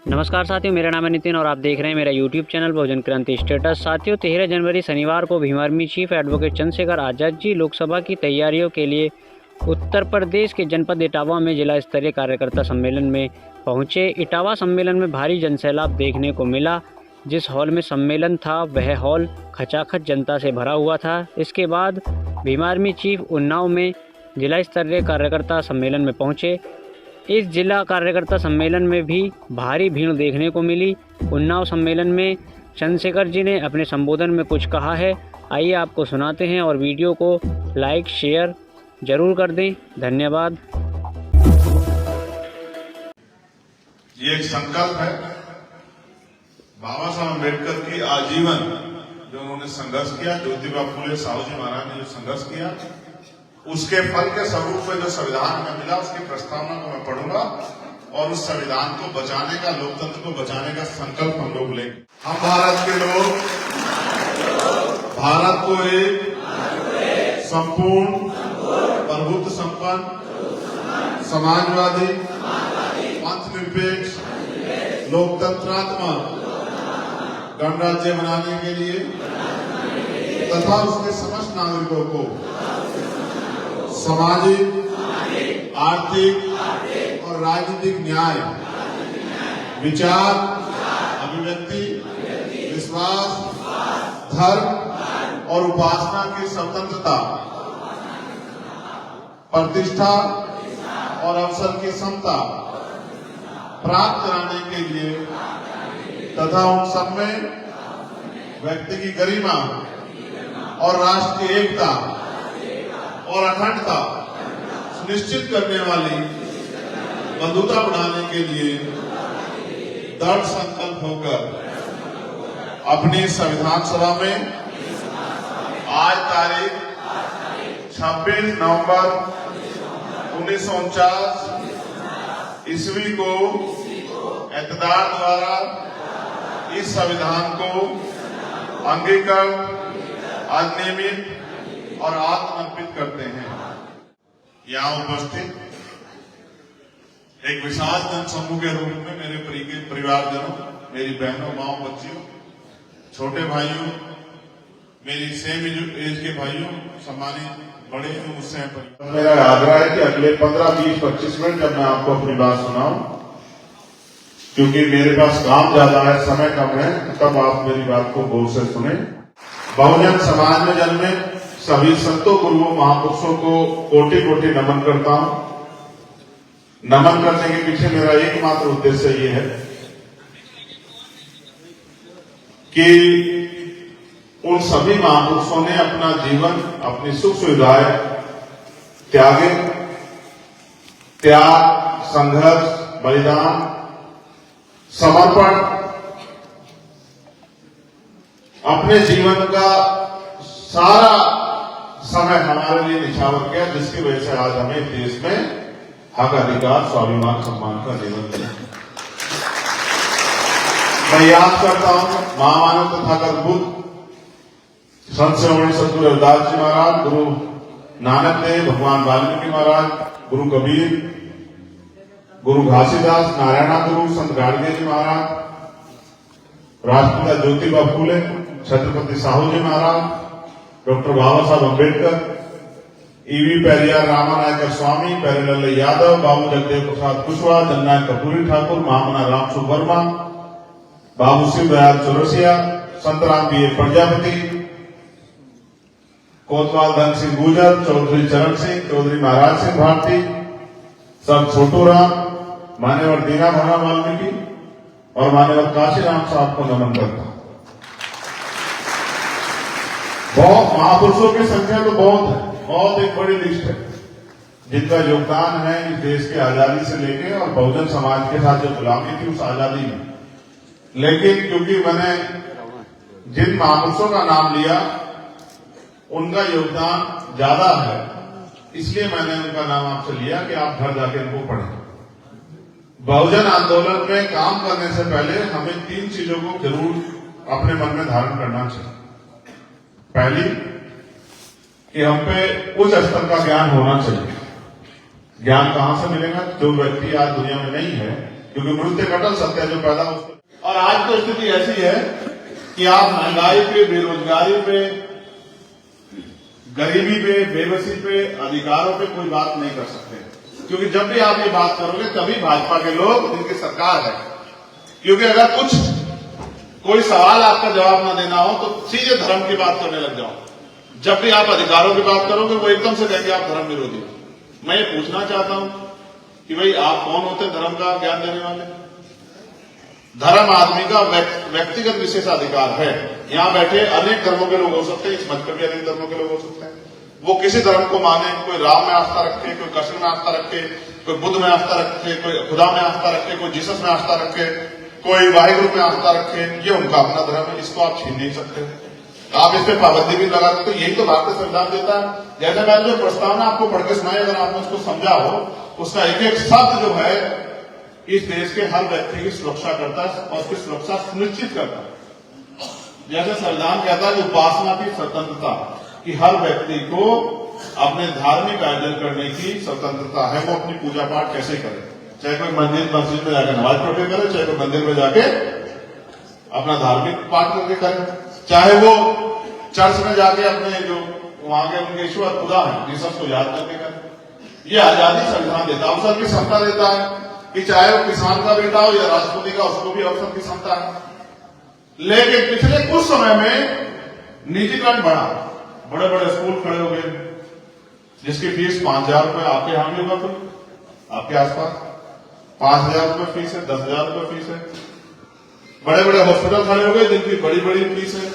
नमस्कार साथियों, मेरा नाम है नितिन और आप देख रहे हैं मेरा यूट्यूब चैनल बहुजन क्रांति स्टेटस। साथियों, 13 जनवरी शनिवार को Bhim army chief advocate Chandrashekhar Azad ji Lok Sabha की तैयारियों के लिए उत्तर प्रदेश के जनपद इटावा में जिला स्तरीय कार्यकर्ता सम्मेलन में पहुंचे। इटावा सम्मेलन में भारी जनसैलाब देखने को मिला। जिस हॉल में सम्मेलन था वह हॉल खचाखच जनता से भरा हुआ था। इसके बाद भीम आर्मी चीफ उन्नाव में जिला स्तरीय कार्यकर्ता सम्मेलन में पहुंचे। इस जिला कार्यकर्ता सम्मेलन में भी भारी भीड़ देखने को मिली। उन्नाव सम्मेलन में चंद्रशेखर जी ने अपने संबोधन में कुछ कहा है, आइए आपको सुनाते हैं और वीडियो को लाइक शेयर जरूर कर दें। धन्यवाद। ये एक संकल्प है बाबा साहब अम्बेडकर की आजीवन जो उन्होंने संघर्ष किया, ज्योतिबा फुले साहू जी महाराज ने जो संघर्ष किया, उसके फल के स्वरूप में जो संविधान में मिला उसकी प्रस्तावना को मैं पढ़ूंगा और उस संविधान को बचाने का, लोकतंत्र को बचाने का संकल्प हम लोग लेंगे। हम भारत के लोग भारत को एक संपूर्ण प्रभुत्व संपन्न समाजवादी पंथनिरपेक्ष लोकतंत्रात्मक गणराज्य बनाने के लिए तथा उसके समस्त नागरिकों को सामाजिक, आर्थिक और राजनीतिक न्याय, विचार, अभिव्यक्ति, विश्वास, धर्म और उपासना की स्वतंत्रता, प्रतिष्ठा और अवसर की समता प्राप्त कराने के लिए तथा उन सब में व्यक्ति की गरिमा और राष्ट्र की एकता और अखंडता सुनिश्चित करने वाली बंधुता बढ़ाने के लिए दृढ़ संकल्प होकर अपनी संविधान सभा में आज तारीख 26 नवंबर 1949 ईस्वी को इक़्तिदार द्वारा इस संविधान को अंगीकृत, अधिनियमित और आत्मनिर्भर करते हैं। यहाँ उपस्थित एक विशाल जनसमूह के रूप में मेरे परिवारजनों, मेरी बहनों, माओ, बच्चियों, छोटे भाइयों, मेरी सेम एज के भाइयों, सम्मानित बड़े जो मुझसे हैं, मेरा आग्रह है कि अगले 15, 20, 25 मिनट जब मैं आपको अपनी बात सुनाऊं, क्योंकि मेरे पास काम ज्यादा है, समय कम है, तब आप मेरी बात को गौर से सुने। बहुजन समाज में जन्मे सभी संतों, गुरुओं, महापुरुषों को कोटि कोटि नमन करता हूं। नमन करने के पीछे मेरा एकमात्र उद्देश्य ये है कि उन सभी महापुरुषों ने अपना जीवन, अपनी सुख सुविधाएं त्यागे, त्याग, संघर्ष, बलिदान, समर्पण अपने जीवन का सारा समय हमारे लिए निछावर किया, जिसकी वजह से आज हमें देश में हक, अधिकार, स्वाभिमान, सम्मान का जीवन मिला। मैं याद करता हूं महामानव तथागत बुद्ध, संत श्रोमणी सद्गुरु रविदास जी महाराज, गुरु नानक देव, भगवान वाल्मीकि महाराज, गुरु कबीर, गुरु घासीदास, नारायणा गुरु, संत गाडगे जी महाराज, राष्ट्रपिता ज्योतिबा फुले, छत्रपति साहू जी महाराज, डॉक्टर बाबा साहब अम्बेडकर, ईवी पेरियार रामानायकर स्वामी, प्यारेलाल यादव, बाबू जगदेव प्रसाद कुशवाहा, जननायक कर्पूरी ठाकुर, महामना राम सुवर्मा, बाबू शिव दयाल चौरसिया, संतराम बी ए प्रजापति, कोतवाल धन सिंह गुर्जर, चौधरी चरण सिंह, चौधरी महाराज सिंह भारती, सब छोटू राम, मान्यवर दीना भाना वाल्मीकि और मान्यवर काशीराम साहब को नमन करता हूं। बहुत महापुरुषों की संख्या तो बहुत है, बहुत एक बड़ी लिस्ट है जिनका योगदान है इस देश के आजादी से लेके और बहुजन समाज के साथ जो गुलामी थी उस आजादी में। लेकिन क्योंकि मैंने जिन महापुरुषों का नाम लिया उनका योगदान ज्यादा है, इसलिए मैंने उनका नाम आपसे लिया कि आप घर जाके इनको पढ़ें। बहुजन आंदोलन में काम करने से पहले हमें 3 चीजों को जरूर अपने मन में धारण करना चाहिए। पहली कि हम पे उच्च स्तर का ज्ञान होना चाहिए। ज्ञान कहां से मिलेगा? जो व्यक्ति आज दुनिया में नहीं है, क्योंकि मृत्यु कटल सत्य जो पैदा हो। और आज तो स्थिति ऐसी है कि आप महंगाई पे, बेरोजगारी पे, गरीबी पे, बेबसी पे, अधिकारों पे कोई बात नहीं कर सकते, क्योंकि जब भी आप ये बात करोगे तभी भाजपा के लोग, जिनकी सरकार है, क्योंकि अगर कुछ कोई सवाल आपका जवाब ना देना हो तो सीधे धर्म की बात करने लग जाओ। जब भी आप अधिकारों की बात करोगे वो एकदम से कहेंगे आप धर्म विरोधी। मैं ये पूछना चाहता हूं कि भाई आप कौन होते हैं धर्म का ज्ञान देने वाले? धर्म आदमी का व्यक्तिगत विशेषाधिकार है। यहां बैठे अनेक धर्मों के लोग हो सकते हैं, इस मंच पर भी अनेक धर्मों के लोग हो सकते हैं। वो किसी धर्म को माने, कोई राम में आस्था रखे, कोई कृष्ण में आस्था रखे, कोई बुद्ध में आस्था रखे, कोई खुदा में आस्था रखे, कोई जीसस में आस्था रखे, कोई वाहिगुरु में आस्था रखे, ये उनका अपना धर्म है, इसको आप छीन नहीं सकते। आप इस पे पाबंदी भी लगा सकते। यही तो भारतीय संविधान देता है। जैसे मैंने जो प्रस्तावना आपको पढ़ के सुनाई, अगर आपने उसको समझा हो, उसका एक एक शब्द जो है इस देश के हर व्यक्ति की सुरक्षा करता है और उसकी सुरक्षा सुनिश्चित करता है। जैसे संविधान कहता है कि उपासना की स्वतंत्रता, कि हर व्यक्ति को अपने धार्मिक आयोजन करने की स्वतंत्रता है, वो अपनी पूजा पाठ कैसे करे, चाहे कोई मंदिर मस्जिद में जाकर नमाज पढ़ के करे, चाहे कोई मंदिर में जाके अपना धार्मिक पाठ करके करे, चाहे वो चर्च में जाके अपने जो वहां के उनके ईश्वर खुदा है जीसस को याद करके करे। ये आजादी संविधान देता है, अवसर की क्षमता देता है कि चाहे वो किसान का बेटा हो या राष्ट्रपति का, उसको भी अवसर की क्षमता है। लेकिन पिछले कुछ समय में निजीकरण बढ़ा, बड़े बड़े स्कूल खड़े हो गए जिसकी फीस 5,000 रुपए, आपके यहां भी होगा कोई, आपके आसपास 5,000 रुपए फीस है, 10,000 रुपए फीस है। बड़े बड़े हॉस्पिटल खड़े हो गए जिनकी बड़ी बड़ी फीस है।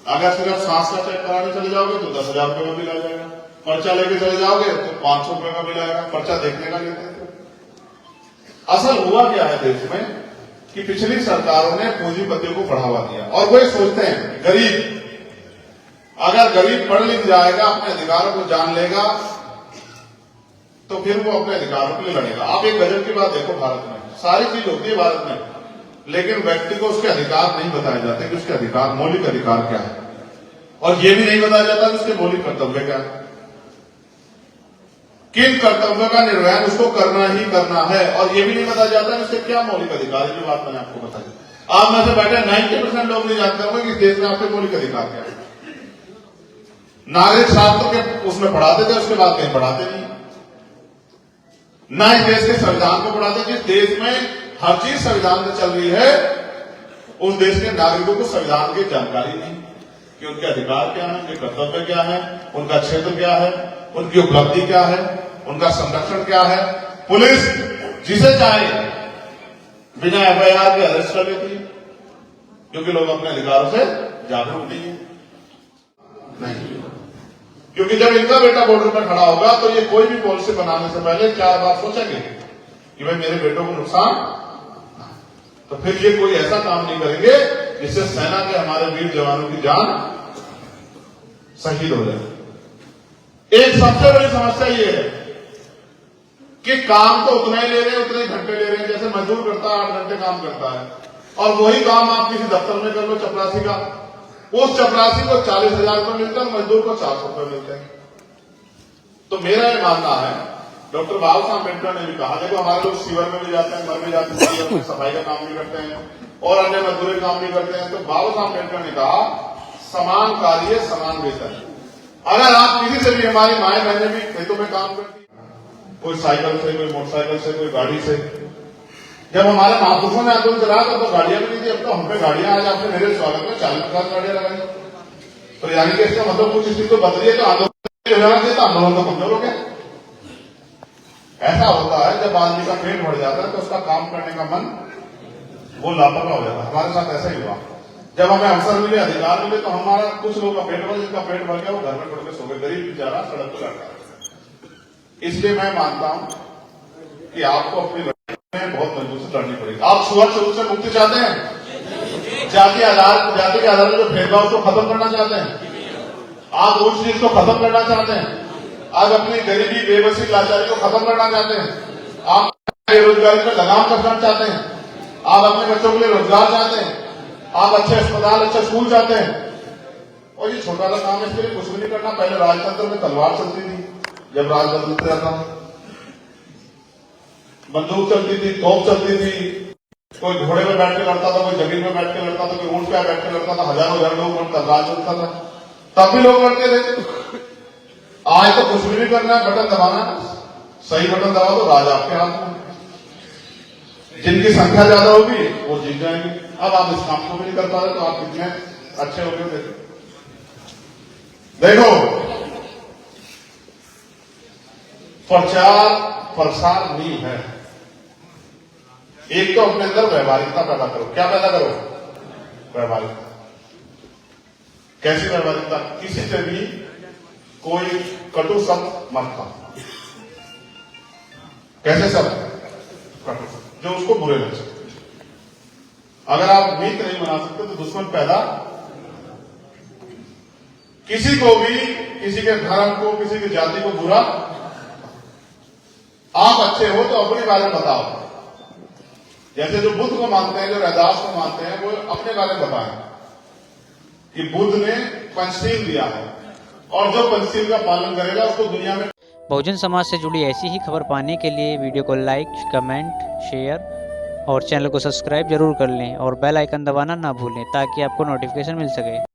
अगर सिर्फ सांस का चेक कराने चले जाओगे तो 10,000 रुपए का बिल आ जाएगा, पर्चा लेके चले जाओगे तो 500 रुपए का बिल आएगा, पर्चा देखने का लेते थे। असल हुआ क्या है देश में कि पिछली सरकारों ने पूंजीपतियों को बढ़ावा दिया और वो सोचते हैं गरीब, अगर गरीब पढ़ लिख जाएगा, अपने अधिकारों को जान लेगा तो फिर वो अपने अधिकारों के लिए लड़ेगा। आप एक गजब की बात देखो, भारत में सारी चीज होती है भारत में, लेकिन व्यक्ति को उसके अधिकार नहीं बताए जाते कि उसके अधिकार, मौलिक अधिकार क्या है, और ये भी नहीं बताया जाता कि उसके मौलिक कर्तव्य क्या है। किन कर्तव्यों का निर्वहन उसको करना ही करना है, और ये भी नहीं बताया जाता कि उसके क्या मौलिक अधिकार है। जो बात मैंने आपको बताई, आप में से बैठे 90% लोग नहीं जानते होंगे कि इस देश में आपके मौलिक अधिकार क्या है। नागरिक शास्त्र के उसमें पढ़ाते थे, उसके बाद कहीं पढ़ाते नहीं, ना इस देश के संविधान को पढ़ाते। जिस देश में हर चीज संविधान में चल रही है, उस देश के नागरिकों को संविधान की जानकारी नहीं कि उनके अधिकार क्या है, उनके कर्तव्य क्या है, उनका क्षेत्र क्या है, उनकी उपलब्धि क्या है, उनका संरक्षण क्या है। पुलिस जिसे चाहे बिना FIR के अरेस्ट कर लेती है, क्योंकि लोग अपने अधिकारों से जागरूक नहीं। क्योंकि जब इनका बेटा बॉर्डर पर खड़ा होगा तो ये कोई भी पॉलिसी बनाने से पहले 4 बार सोचेंगे कि भाई मेरे बेटों को नुकसान, तो फिर ये कोई ऐसा काम नहीं करेंगे जिससे सेना के हमारे वीर जवानों की जान शहीद हो जाए। एक सबसे बड़ी समस्या ये है कि काम तो उतना ही ले रहे हैं, उतने ही घंटे ले रहे हैं। जैसे मजदूर करता है 8 घंटे काम करता है, और वही काम आप किसी दफ्तर में कर लो चपरासी का, उस चपरासी को 40,000 रुपये मिलते हैं, मजदूर को 400 रुपये मिलते हैं। तो मेरा ये मानना है, डॉक्टर बाबा साहब अम्बेडकर ने भी कहा, देखो हमारे लोग सीवर में भी जाते हैं, मर भी जाते हैं, सफाई का काम भी करते हैं और अन्य मजदूरी काम भी करते हैं। तो बाबा साहब अम्बेडकर ने कहा समान कार्य समान वेतन। अगर आप किसी से भी, हमारी माए बहनें भी खेतों में काम करती, कोई साइकिल से, कोई मोटरसाइकिल से, कोई गाड़ी से। जब हमारे महापुरुषों ने आंदोलन चलाया तो गाड़ियां भी नहीं थी, अब तो हम पे गाड़ियां। आज आपने मेरे स्वागत में 40,000 गाड़ियां लगाई, तो यानी कि इसका मतलब कुछ स्थिति तो बदली है। तो आंदोलन तो कमजोर हो गया। ऐसा होता है जब आदमी का पेट बढ़ जाता है तो उसका काम करने का मन वो लापरवाह हो जाता है। हमारे साथ ऐसा ही हुआ, जब हमें अवसर मिले, अधिकार मिले, तो हमारा कुछ लोगों का पेट भर, जिसका पेट भर गया वो घर में पड़ के सो गए, गरीब बेचारा सड़क पर लड़का। इसलिए मैं मानता हूं कि आपको अपनी लड़ाई में बहुत मजबूत से लड़नी पड़ेगी। आप छुआछूत से मुक्ति चाहते हैं, जाति के आधार पर जो भेदभाव उसको खत्म करना चाहते हैं, आप ऊंच नीच को खत्म करना चाहते हैं, आप अपनी गरीबी, बेबसी, लाचारी को खत्म करना चाहते हैं, आप बेरोजगारी पर लगाम कसना चाहते हैं, आप अपने बच्चों के लिए रोजगार चाहते हैं, आप अच्छे अस्पताल, अच्छे स्कूल चाहते हैं। और ये छोटा सा काम है, इसके लिए कुछ भी नहीं करना। पहले राजतंत्र में तलवार चलती थी, जब राजतंत्र रहता बंदूक चलती थी, तोप चलती थी, कोई घोड़े पे बैठ के लड़ता था, कोई जमीन पे बैठ के लड़ता था, कोई ऊंट पे बैठ के लड़ता था, हजारों हजार लोग राज चलता था, तब भी लोग लड़ते थे। आज तो कुछ भी नहीं करना है, बटन दबाना है, सही बटन दबा दो, राज आपके हाथ में। जिनकी संख्या ज्यादा होगी वो जीत जाएंगे। अब आप इस काम को भी नहीं कर पा रहे तो आप कितने अच्छे हो गए। देखो, प्रचार प्रसार नहीं है। एक तो अपने अंदर व्यवहारिकता पैदा करो। क्या पैदा करो? व्यवहारिकता। कैसी व्यवहारिकता? किसी से भी कोई कटु शब्द मत कहो। कैसे शब्द? कटु शब्द जो उसको बुरे लग सकते। अगर आप मित्र नहीं बना सकते तो दुश्मन पैदा। किसी को भी, किसी के धर्म को, किसी की जाति को बुरा, आप अच्छे हो तो अपने बारे में बताओ। जैसे जो बुद्ध को मानते हैं, जो रैदास को मानते हैं, वो अपने बारे में बताएं कि बुद्ध ने पंचशील दिया है और जो पंचशील का पालन करेगा उसको दुनिया में। बहुजन समाज से जुड़ी ऐसी ही खबर पाने के लिए वीडियो को लाइक, कमेंट, शेयर और चैनल को सब्सक्राइब जरूर कर लें और बेल आइकन दबाना ना भूलें ताकि आपको नोटिफिकेशन मिल सके।